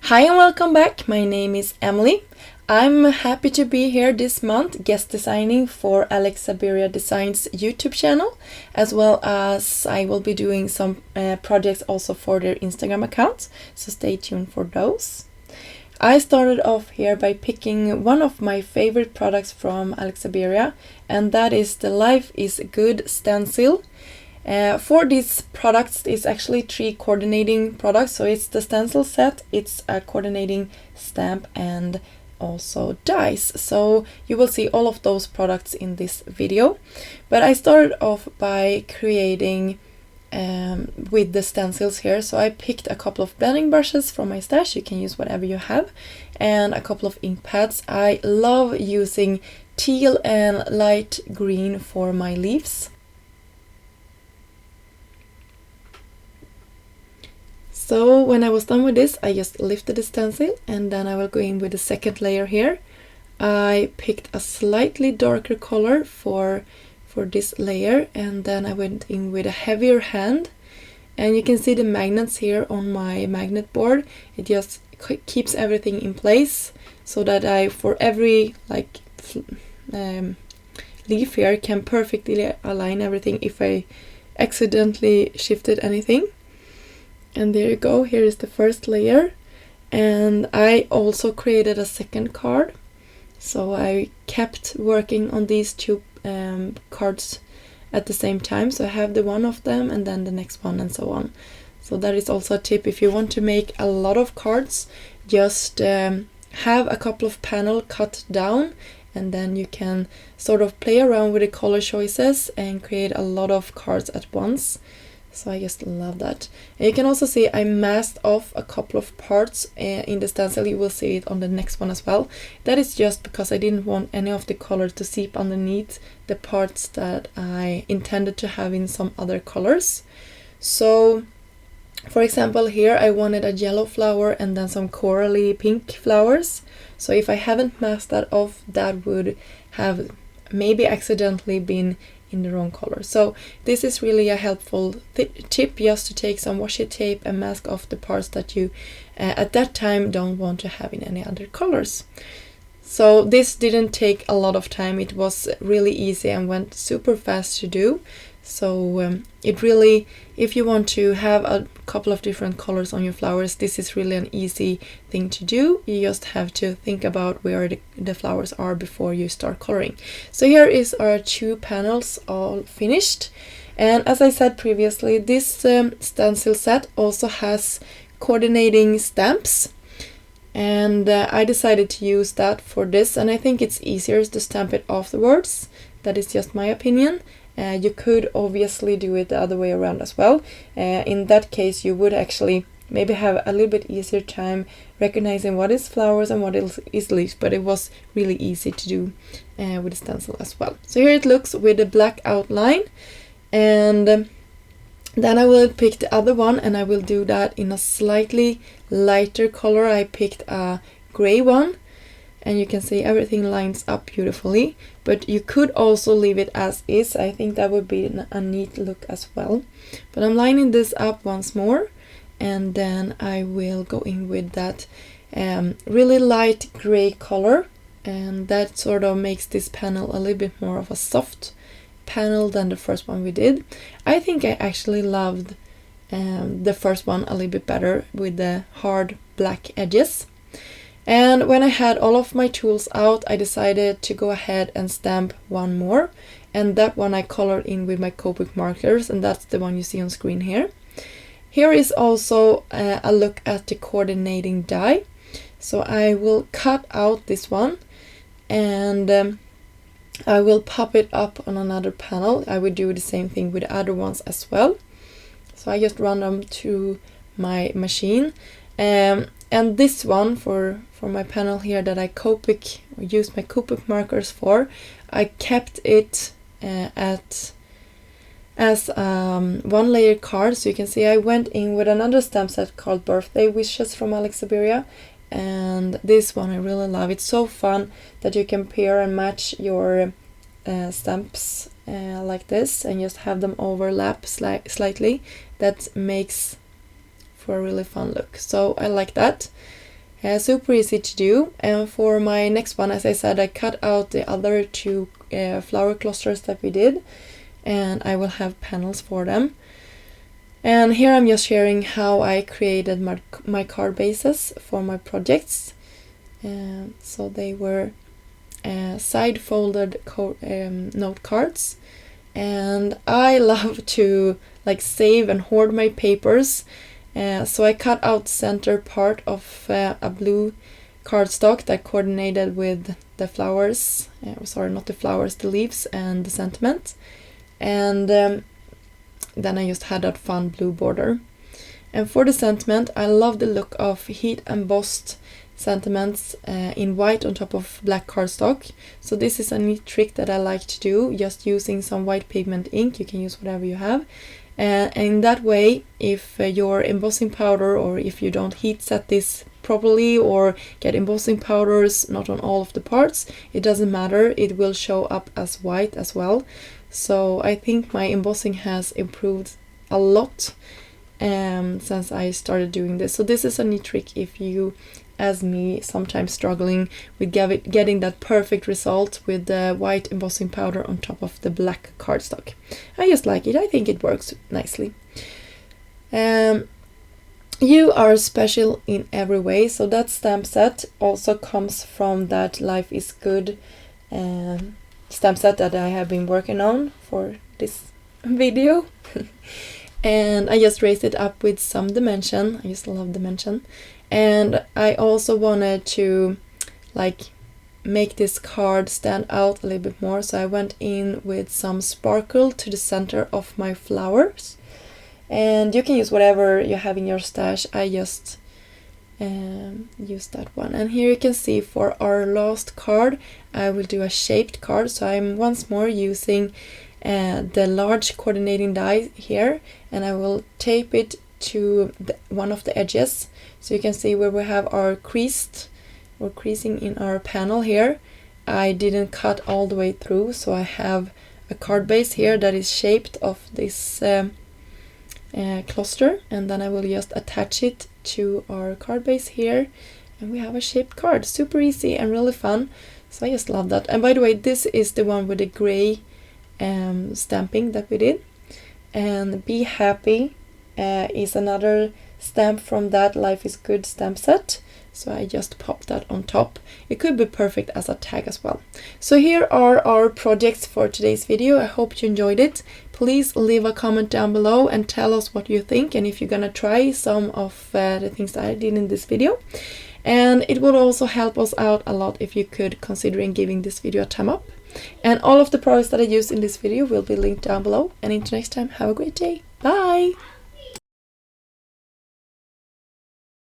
Hi and welcome back. My name is Emily. I'm happy to be here this month guest designing for Alex Sabiria Designs YouTube channel, as well as I will be doing some projects also for their Instagram account, so stay tuned for those. I started off here by picking one of my favorite products from Alex Sabiria, and that is the Life is Good stencil. For these products, it's actually 3 coordinating products. So it's the stencil set, it's a coordinating stamp, and also dies. So you will see all of those products in this video. But I started off by creating with the stencils here. So I picked a couple of blending brushes from my stash. You can use whatever you have, and a couple of ink pads. I love using teal and light green for my leaves. So when I was done with this, I just lifted the stencil, and then I will go in with the second layer here. I picked a slightly darker color for this layer, and then I went in with a heavier hand. And you can see the magnets here on my magnet board. It just keeps everything in place, so that I, for every leaf here, can perfectly align everything if I accidentally shifted anything. And there you go, here is the first layer. And I also created a second card. So I kept working on these 2 cards at the same time. So I have the one of them and then the next one and so on. So that is also a tip. If you want to make a lot of cards, just have a couple of panels cut down, and then you can sort of play around with the color choices and create a lot of cards at once. So I just love that. And you can also see I masked off a couple of parts in the stencil. You will see it on the next one as well. That is just because I didn't want any of the color to seep underneath the parts that I intended to have in some other colors. So for example, here I wanted a yellow flower and then some corally pink flowers. So if I haven't masked that off, that would have maybe accidentally been in the wrong color. So this is really a helpful tip, just to take some washi tape and mask off the parts that you at that time don't want to have in any other colors. So this didn't take a lot of time. It was really easy and went super fast to do. So it really, if you want to have a couple of different colors on your flowers, this is really an easy thing to do. You just have to think about where the flowers are before you start coloring. So here is our 2 panels all finished. And as I said previously, this stencil set also has coordinating stamps. And I decided to use that for this, and I think it's easier to stamp it afterwards. That is just my opinion. You could obviously do it the other way around as well. In that case, you would actually maybe have a little bit easier time recognizing what is flowers and what is leaves, but it was really easy to do with the stencil as well. So here it looks with a black outline, and then I will pick the other one, and I will do that in a slightly lighter color. I picked a gray one, and you can see everything lines up beautifully, but you could also leave it as is. I think that would be a neat look as well. But I'm lining this up once more, and then I will go in with that really light gray color, and that sort of makes this panel a little bit more of a soft panel than the first one we did. I think I actually loved the first one a little bit better with the hard black edges. And when I had all of my tools out, I decided to go ahead and stamp one more, and that one I colored in with my Copic markers, and that's the one you see on screen here. Here is also a look at the coordinating die. So I will cut out this one, and I will pop it up on another panel. I would do the same thing with the other ones as well. So I just run them to my machine. And this one for my panel here that I used my Copic markers for, I kept it as 1 layer card. So you can see I went in with another stamp set called Birthday Wishes from Alex Sabiria, and this one I really love. It's so fun that you can pair and match your stamps like this and just have them overlap slightly. That makes for a really fun look. So I like that. Super easy to do. And for my next one, as I said, I cut out the other two flower clusters that we did, and I will have panels for them. And here I'm just sharing how I created my card bases for my projects. So they were side folded note cards, and I love to like save and hoard my papers. So I cut out the center part of a blue cardstock that coordinated with the flowers, sorry, not the flowers, the leaves and the sentiment. And then I just had that fun blue border. And for the sentiment, I love the look of heat embossed sentiments in white on top of black cardstock. So this is a neat trick that I like to do, just using some white pigment ink. You can use whatever you have. And in that way, if your embossing powder, or if you don't heat set this properly or get embossing powders not on all of the parts, it doesn't matter, it will show up as white as well. So I think my embossing has improved a lot since I started doing this. So this is a neat trick if you, as me, sometimes struggling with getting that perfect result with the white embossing powder on top of the black cardstock. I just like it. I think it works nicely. You are special in every way. So that stamp set also comes from that Life is Good stamp set that I have been working on for this video. And I just raised it up with some dimension. I just love dimension. And I also wanted to like make this card stand out a little bit more, so I went in with some sparkle to the center of my flowers. And you can use whatever you have in your stash. I just used that one. And here you can see for our last card, I will do a shaped card. So I'm once more using the large coordinating die here, and I will tape it to one of the edges, so you can see where we have our creasing in our panel here. I didn't cut all the way through, so I have a card base here that is shaped of this cluster, and then I will just attach it to our card base here, and we have a shaped card. Super easy and really fun, so I just love that. And by the way, this is the one with the gray stamping that we did. And Be Happy is another stamp from that Life is Good stamp set, so I just popped that on top. It could be perfect as a tag as well. So here are our projects for today's video. I hope you enjoyed it. Please leave a comment down below and tell us what you think, and if you're gonna try some of the things that I did in this video. And it would also help us out a lot if you could consider giving this video a thumb up. And all of the products that I used in this video will be linked down below. And until next time, have a great day. Bye!